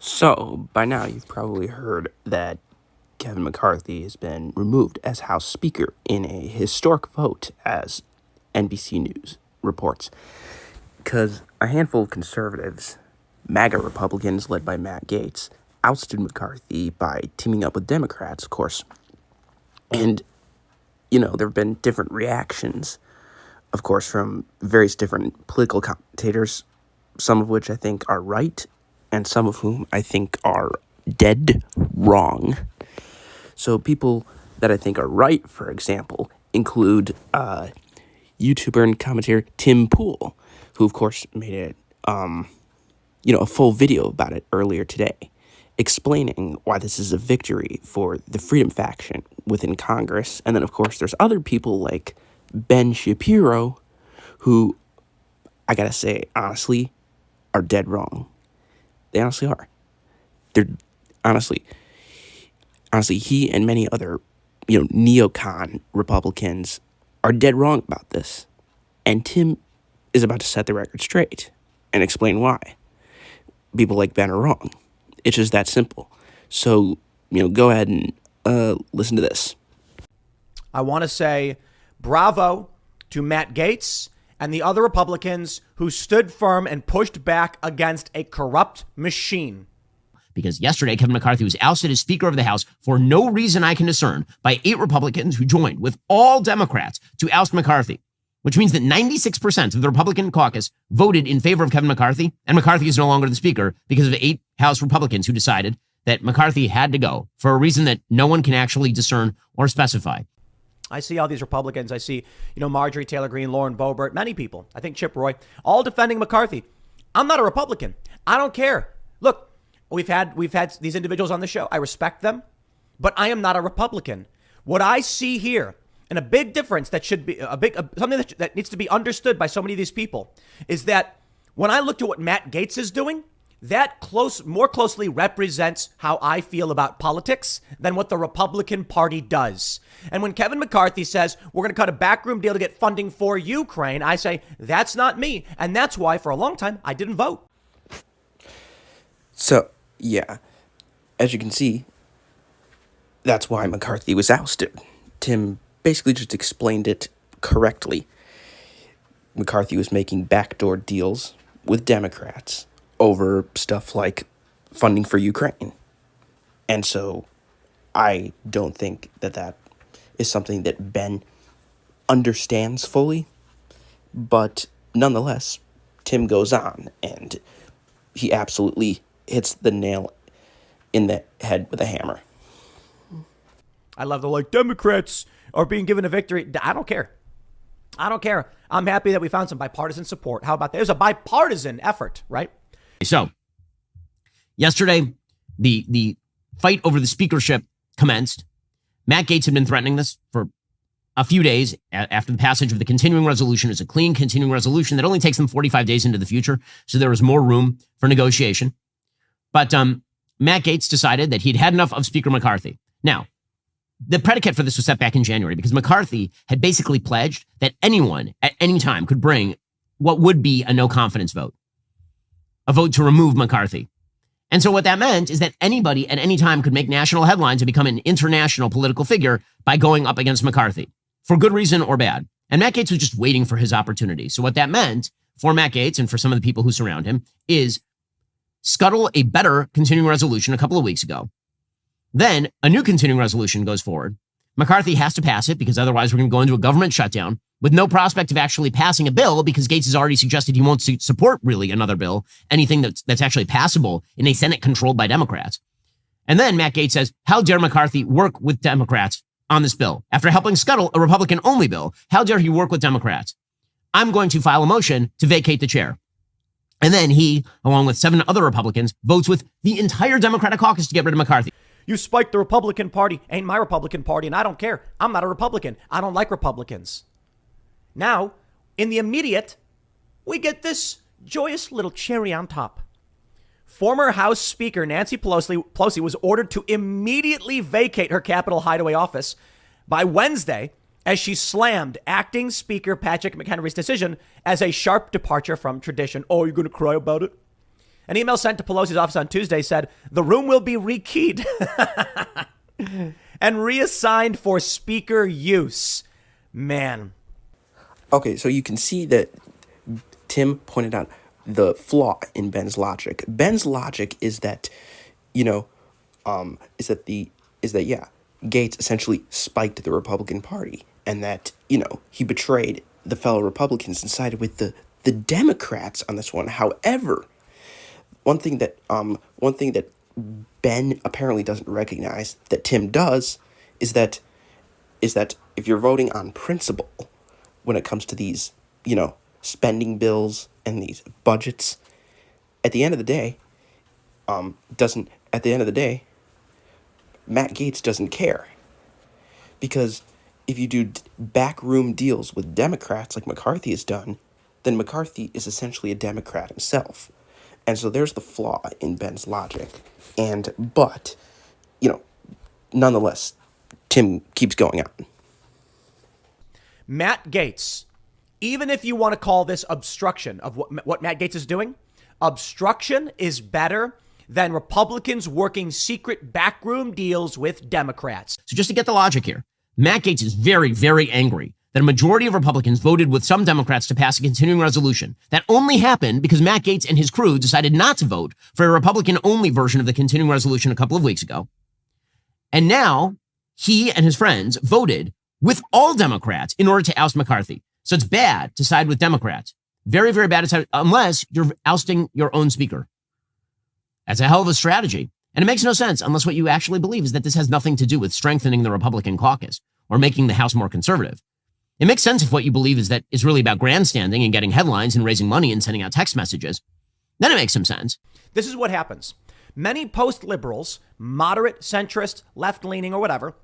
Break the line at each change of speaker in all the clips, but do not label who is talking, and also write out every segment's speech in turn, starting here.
So, by now, you've probably heard that Kevin McCarthy has been removed as House Speaker in a historic vote, as NBC News reports. Because a handful of conservatives, MAGA Republicans led by Matt Gaetz, ousted McCarthy by teaming up with Democrats, of course. And, there have been different reactions, of course, from various different political commentators, some of which I think are right, and some of whom I think are dead wrong. So people that I think are right, for example, include YouTuber and commentator Tim Pool, who of course made a full video about it earlier today, explaining why this is a victory for the Freedom Faction within Congress. And then of course there's other people like Ben Shapiro, who I gotta say honestly are dead wrong. They honestly are. They're honestly, he and many other, neocon Republicans are dead wrong about this. And Tim is about to set the record straight and explain why people like Ben are wrong. It's just that simple. So, go ahead and listen to this.
I want to say bravo to Matt Gaetz and the other Republicans who stood firm and pushed back against a corrupt machine.
Because yesterday, Kevin McCarthy was ousted as Speaker of the House for no reason I can discern by 8 Republicans who joined with all Democrats to oust McCarthy, which means that 96% of the Republican caucus voted in favor of Kevin McCarthy, and McCarthy is no longer the Speaker because of 8 House Republicans who decided that McCarthy had to go for a reason that no one can actually discern or specify.
I see all these Republicans. I see, Marjorie Taylor Greene, Lauren Boebert, many people. I think Chip Roy, all defending McCarthy. I'm not a Republican. I don't care. Look, we've had these individuals on the show. I respect them, but I am not a Republican. What I see here, and a big difference that should be something that needs to be understood by so many of these people, is that when I look to what Matt Gaetz is doing, that more closely represents how I feel about politics than what the Republican Party does. And when Kevin McCarthy says we're going to cut a backroom deal to get funding for Ukraine, I say that's not me. And that's why for a long time I didn't vote.
So, yeah, as you can see, that's why McCarthy was ousted. Tim basically just explained it correctly. McCarthy was making backdoor deals with Democrats over stuff like funding for Ukraine. And so I don't think that is something that Ben understands fully. But nonetheless, Tim goes on and he absolutely hits the nail in the head with a hammer.
I love the Democrats are being given a victory. I don't care. I'm happy that we found some bipartisan support. How about that? It was a bipartisan effort, right?
So yesterday, the fight over the speakership commenced. Matt Gaetz had been threatening this for a few days after the passage of the continuing resolution. It's a clean continuing resolution that only takes them 45 days into the future. So there was more room for negotiation. But Matt Gaetz decided that he'd had enough of Speaker McCarthy. Now, the predicate for this was set back in January because McCarthy had basically pledged that anyone at any time could bring what would be a no confidence vote, a vote to remove McCarthy. And so what that meant is that anybody at any time could make national headlines and become an international political figure by going up against McCarthy for good reason or bad. And Matt Gaetz was just waiting for his opportunity. So what that meant for Matt Gaetz and for some of the people who surround him is scuttle a better continuing resolution a couple of weeks ago. Then a new continuing resolution goes forward. McCarthy has to pass it because otherwise we're going to go into a government shutdown with no prospect of actually passing a bill because Gaetz has already suggested he won't support really another bill, anything that's actually passable in a Senate controlled by Democrats. And then Matt Gaetz says, how dare McCarthy work with Democrats on this bill? After helping scuttle a Republican-only bill, how dare he work with Democrats? I'm going to file a motion to vacate the chair. And then he, along with 7 other Republicans, votes with the entire Democratic caucus to get rid of McCarthy.
You spiked the Republican Party. Ain't my Republican Party, and I don't care. I'm not a Republican. I don't like Republicans. Now, in the immediate, we get this joyous little cherry on top. Former House Speaker Nancy Pelosi was ordered to immediately vacate her Capitol Hideaway office by Wednesday as she slammed acting Speaker Patrick McHenry's decision as a sharp departure from tradition. Oh, you're going to cry about it? An email sent to Pelosi's office on Tuesday said the room will be rekeyed and reassigned for speaker use. Man.
Okay, so you can see that Tim pointed out the flaw in Ben's logic. Ben's logic is that, Gaetz essentially spiked the Republican Party, and that, he betrayed the fellow Republicans and sided with the Democrats on this one. However, one thing that Ben apparently doesn't recognize that Tim does is that if you're voting on principle when it comes to these, spending bills and these budgets, at the end of the day, Matt Gaetz doesn't care. Because if you do backroom deals with Democrats like McCarthy has done, then McCarthy is essentially a Democrat himself. And so there's the flaw in Ben's logic. But, nonetheless, Tim keeps going on.
Matt Gaetz, even if you want to call this obstruction of what Matt Gaetz is doing, obstruction is better than Republicans working secret backroom deals with Democrats.
So just to get the logic here, Matt Gaetz is very, very angry that a majority of Republicans voted with some Democrats to pass a continuing resolution. That only happened because Matt Gaetz and his crew decided not to vote for a Republican-only version of the continuing resolution a couple of weeks ago. And now he and his friends voted with all Democrats in order to oust McCarthy. So it's bad to side with Democrats. Very, very bad to side, unless you're ousting your own speaker. That's a hell of a strategy. And it makes no sense unless what you actually believe is that this has nothing to do with strengthening the Republican caucus or making the House more conservative. It makes sense if what you believe is that it's really about grandstanding and getting headlines and raising money and sending out text messages. Then it makes some sense.
This is what happens. Many post-liberals, moderate, centrist, left-leaning, or whatever,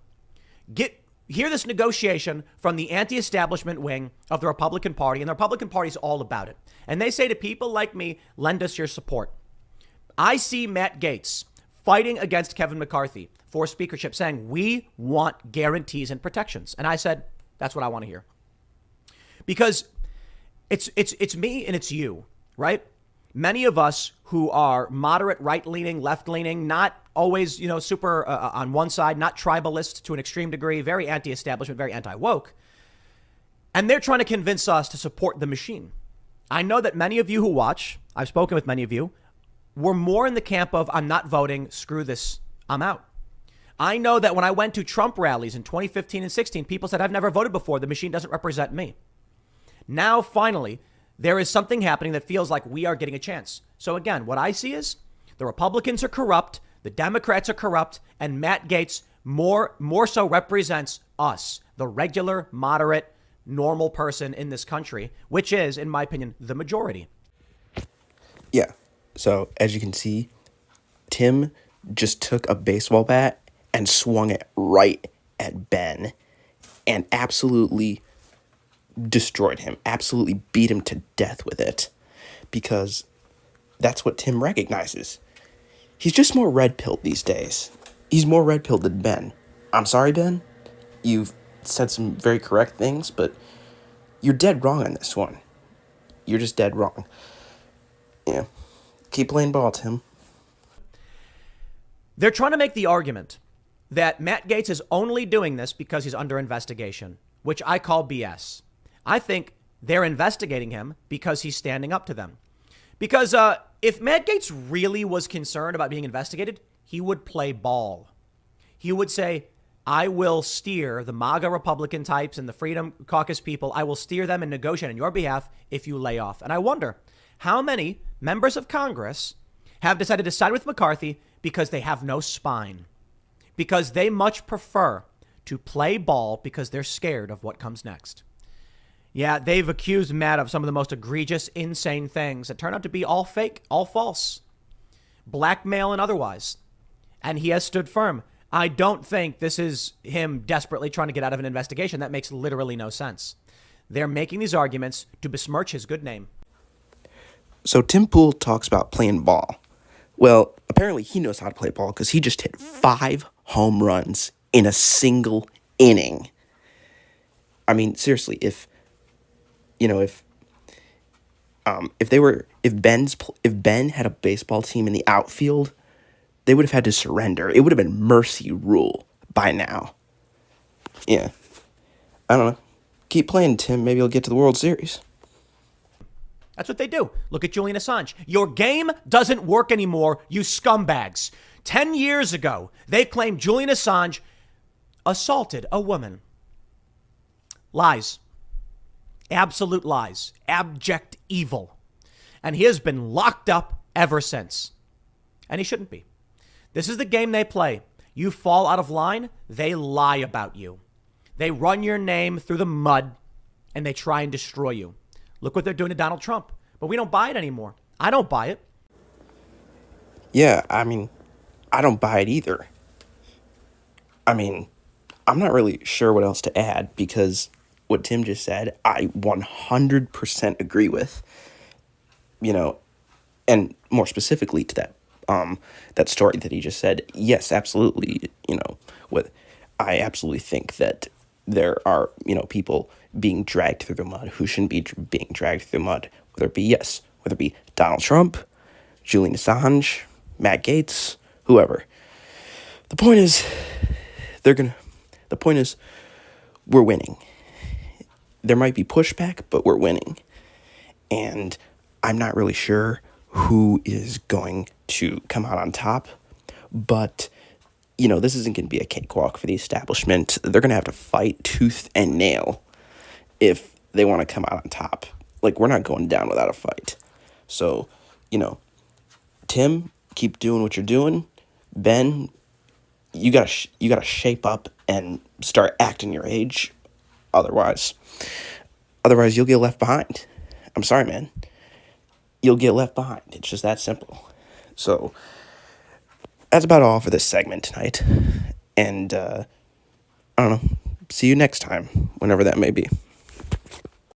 hear this negotiation from the anti-establishment wing of the Republican Party, and the Republican Party is all about it. And they say to people like me, lend us your support. I see Matt Gaetz fighting against Kevin McCarthy for speakership, saying we want guarantees and protections. And I said, that's what I want to hear. Because it's me and it's you, right? Many of us who are moderate, right-leaning, left-leaning, not always, super on one side, not tribalist to an extreme degree, very anti-establishment, very anti-woke. And they're trying to convince us to support the machine. I know that many of you who watch, I've spoken with many of you, were more in the camp of I'm not voting, screw this, I'm out. I know that when I went to Trump rallies in 2015 and 16, people said, I've never voted before. The machine doesn't represent me. Now, finally, there is something happening that feels like we are getting a chance. So again, what I see is the Republicans are corrupt, the Democrats are corrupt, and Matt Gaetz more so represents us, the regular, moderate, normal person in this country, which is, in my opinion, the majority.
Yeah. So as you can see, Tim just took a baseball bat and swung it right at Ben and absolutely destroyed him, absolutely beat him to death with it, because that's what Tim recognizes. He's just more red-pilled these days. He's more red-pilled than Ben. I'm sorry, Ben. You've said some very correct things, but you're dead wrong on this one. You're just dead wrong. Yeah. Keep playing ball, Tim.
They're trying to make the argument that Matt Gaetz is only doing this because he's under investigation, which I call BS. I think they're investigating him because he's standing up to them. Because if Matt Gaetz really was concerned about being investigated, he would play ball. He would say, I will steer the MAGA Republican types and the Freedom Caucus people. I will steer them and negotiate on your behalf if you lay off. And I wonder how many members of Congress have decided to side with McCarthy because they have no spine, because they much prefer to play ball because they're scared of what comes next. Yeah, they've accused Matt of some of the most egregious, insane things that turn out to be all fake, all false, blackmail and otherwise. And he has stood firm. I don't think this is him desperately trying to get out of an investigation. That makes literally no sense. They're making these arguments to besmirch his good name.
So Tim Pool talks about playing ball. Well, apparently he knows how to play ball because he just hit 5 home runs in a single inning. I mean, seriously, if If Ben had a baseball team in the outfield, they would have had to surrender. It would have been mercy rule by now. Yeah. I don't know. Keep playing, Tim. Maybe you'll get to the World Series.
That's what they do. Look at Julian Assange. Your game doesn't work anymore, you scumbags. 10 years ago, they claimed Julian Assange assaulted a woman. Lies. Absolute lies. Abject evil. And he has been locked up ever since. And he shouldn't be. This is the game they play. You fall out of line, they lie about you. They run your name through the mud, and they try and destroy you. Look what they're doing to Donald Trump. But we don't buy it anymore. I don't buy it.
Yeah, I mean, I don't buy it either. I mean, I'm not really sure what else to add because what Tim just said, I 100% agree with. You know, and more specifically to that story that he just said, yes, absolutely. You know, I absolutely think that there are, people being dragged through the mud who shouldn't be being dragged through the mud, whether it be Donald Trump, Julian Assange, Matt Gaetz, whoever. The point is, we're winning. There might be pushback, but we're winning. And I'm not really sure who is going to come out on top, but this isn't going to be a cakewalk for the establishment. They're going to have to fight tooth and nail if they want to come out on top. Like, we're not going down without a fight. So, Tim, keep doing what you're doing. Ben, you gotta shape up and start acting your age. Otherwise, you'll get left behind. I'm sorry, man. You'll get left behind. It's just that simple. So that's about all for this segment tonight. And I don't know. See you next time, whenever that may be.